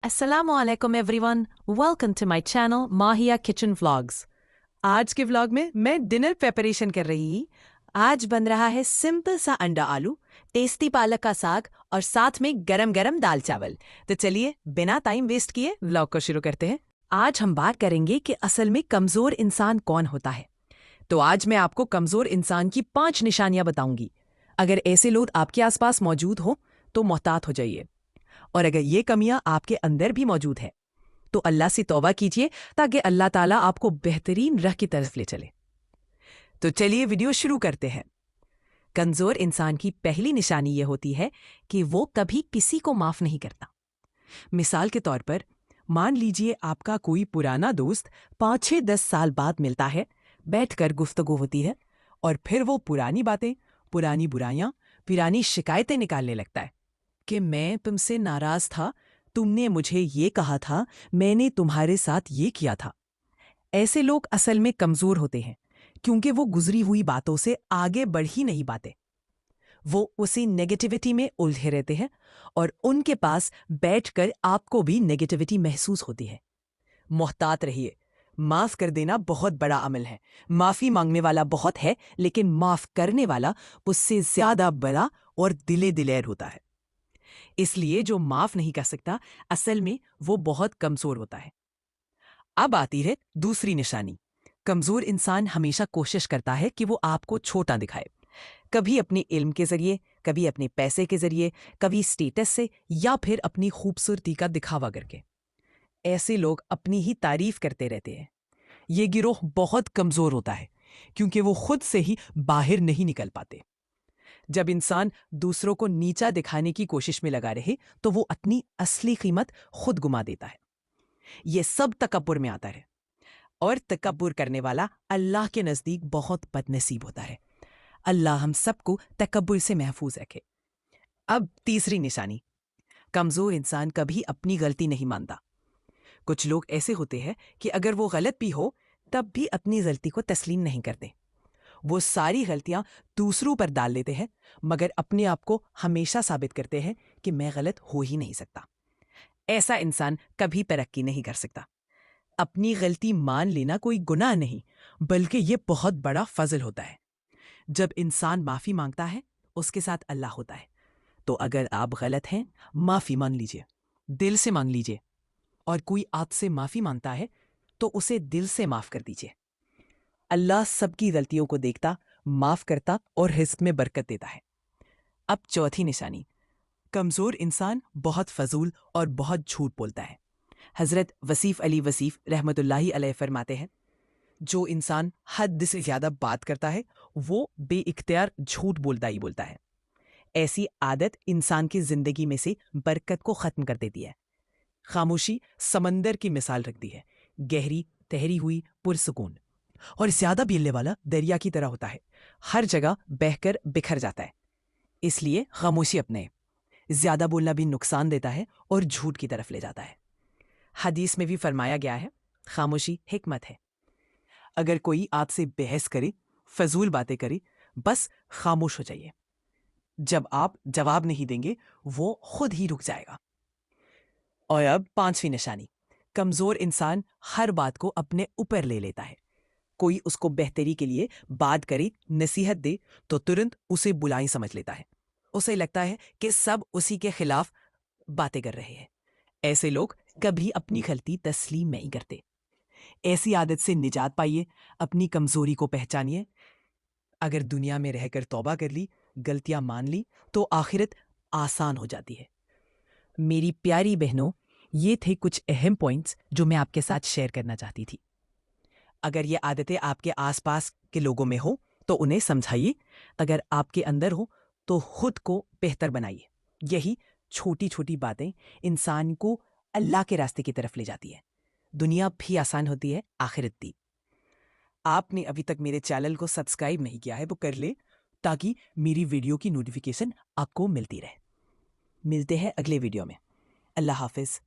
अस्सलाम वालेकुम everyone, welcome to my channel Mahiya kitchen vlogs. आज के व्लॉग में मैं डिनर प्रिपरेशन कर रही हूँ। आज बन रहा है सिंपल सा अंडा आलू, टेस्टी पालक का साग और साथ में गरम गरम दाल चावल। तो चलिए बिना टाइम वेस्ट किए व्लॉग को शुरू करते हैं। आज हम बात करेंगे कि असल में कमजोर इंसान कौन होता है। तो आज मैं आपको कमजोर इंसान की 5 निशानियां बताऊंगी। अगर ऐसे लोग आपके आसपास मौजूद हो तो मोहतात हो जाइए, और अगर ये कमियां आपके अंदर भी मौजूद है तो अल्लाह से तौबा कीजिए ताकि अल्लाह ताला आपको बेहतरीन राह की तरफ ले चले। तो चलिए वीडियो शुरू करते हैं। कमजोर इंसान की पहली निशानी यह होती है कि वो कभी किसी को माफ नहीं करता। मिसाल के तौर पर मान लीजिए आपका कोई पुराना दोस्त 5-6-10 साल बाद मिलता है, बैठकर गुफ्तगू होती है और फिर वो पुरानी बातें, पुरानी बुराइयां, पुरानी शिकायतें निकालने लगता है कि मैं तुमसे नाराज था, तुमने मुझे ये कहा था, मैंने तुम्हारे साथ ये किया था। ऐसे लोग असल में कमजोर होते हैं क्योंकि वो गुजरी हुई बातों से आगे बढ़ ही नहीं पाते। वो उसी नेगेटिविटी में उलझे रहते हैं और उनके पास बैठकर आपको भी नेगेटिविटी महसूस होती है। मोहतात रहिए। माफ कर देना बहुत बड़ा अमल है। माफी मांगने वाला बहुत है, लेकिन माफ करने वाला उससे ज्यादा बड़ा और दिले दिलेर होता है। इसलिए जो माफ नहीं कर सकता असल में वो बहुत कमजोर होता है। अब आती है दूसरी निशानी। कमजोर इंसान हमेशा कोशिश करता है कि वो आपको छोटा दिखाए, कभी अपने इल्म के जरिए, कभी अपने पैसे के जरिए, कभी स्टेटस से, या फिर अपनी खूबसूरती का दिखावा करके। ऐसे लोग अपनी ही तारीफ करते रहते हैं। ये गिरोह बहुत कमजोर होता है क्योंकि वो खुद से ही बाहर नहीं निकल पाते। जब इंसान दूसरों को नीचा दिखाने की कोशिश में लगा रहे तो वो अपनी असली कीमत खुद गुमा देता है। ये सब तकब्बुर में आता है, और तकब्बुर करने वाला अल्लाह के नजदीक बहुत बदनसीब होता है। अल्लाह हम सबको तकब्बुर से महफूज रखे। अब तीसरी निशानी, कमजोर इंसान कभी अपनी गलती नहीं मानता। कुछ लोग ऐसे होते हैं कि अगर वो गलत भी हो तब भी अपनी गलती को तस्लीम नहीं करते। वो सारी गलतियां दूसरों पर डाल लेते हैं, मगर अपने आप को हमेशा साबित करते हैं कि मैं गलत हो ही नहीं सकता। ऐसा इंसान कभी तरक्की नहीं कर सकता। अपनी गलती मान लेना कोई गुनाह नहीं, बल्कि ये बहुत बड़ा फजल होता है। जब इंसान माफी मांगता है उसके साथ अल्लाह होता है। तो अगर आप गलत हैं, माफी मांग लीजिए, दिल से मांग लीजिए। और कोई आपसे माफी मांगता है तो उसे दिल से माफ कर दीजिए। अल्लाह सबकी गलतियों को देखता, माफ करता और रिज़्क में बरकत देता है। अब चौथी निशानी, कमजोर इंसान बहुत फजूल और बहुत झूठ बोलता है। हजरत वसीफ अली वसीफ रहमतुल्लाहि अलैह फरमाते हैं, जो इंसान हद से ज्यादा बात करता है वो बेइख्तियार झूठ बोलता ही बोलता है। ऐसी आदत इंसान की जिंदगी में से बरकत को खत्म कर देती है। खामोशी समंदर की मिसाल रखती है, गहरी, ठहरी हुई, पुरसुकून। और ज्यादा बोलने वाला दरिया की तरह होता है, हर जगह बहकर बिखर जाता है। इसलिए खामोशी अपने। ज्यादा बोलना भी नुकसान देता है और झूठ की तरफ ले जाता है। हदीस में भी फरमाया गया है, खामोशी हिकमत है। अगर कोई आपसे बहस करे, फजूल बातें करे, बस खामोश हो जाइए। जब आप जवाब नहीं देंगे वो खुद ही रुक जाएगा। और अब पांचवी निशानी, कमजोर इंसान हर बात को अपने ऊपर ले लेता है। कोई उसको बेहतरी के लिए बात करे, नसीहत दे तो तुरंत उसे बुलाई समझ लेता है। उसे लगता है कि सब उसी के खिलाफ बातें कर रहे हैं। ऐसे लोग कभी अपनी गलती तस्लीम नहीं करते। ऐसी आदत से निजात पाइए, अपनी कमजोरी को पहचानिए। अगर दुनिया में रहकर तौबा कर ली, गलतियां मान ली, तो आखिरत आसान हो जाती है। मेरी प्यारी बहनों, ये थे कुछ अहम पॉइंट्स जो मैं आपके साथ शेयर करना चाहती थी। अगर ये आदतें आपके आसपास के लोगों में हो तो उन्हें समझाइए। अगर आपके अंदर हो तो खुद को बेहतर बनाइए। यही छोटी छोटी बातें इंसान को अल्लाह के रास्ते की तरफ ले जाती है। दुनिया भी आसान होती है, आखिरत भी। आपने अभी तक मेरे चैनल को सब्सक्राइब नहीं किया है वो कर ले, ताकि मेरी वीडियो की नोटिफिकेशन आपको मिलती रहे। मिलते हैं अगले वीडियो में। अल्लाह हाफिज।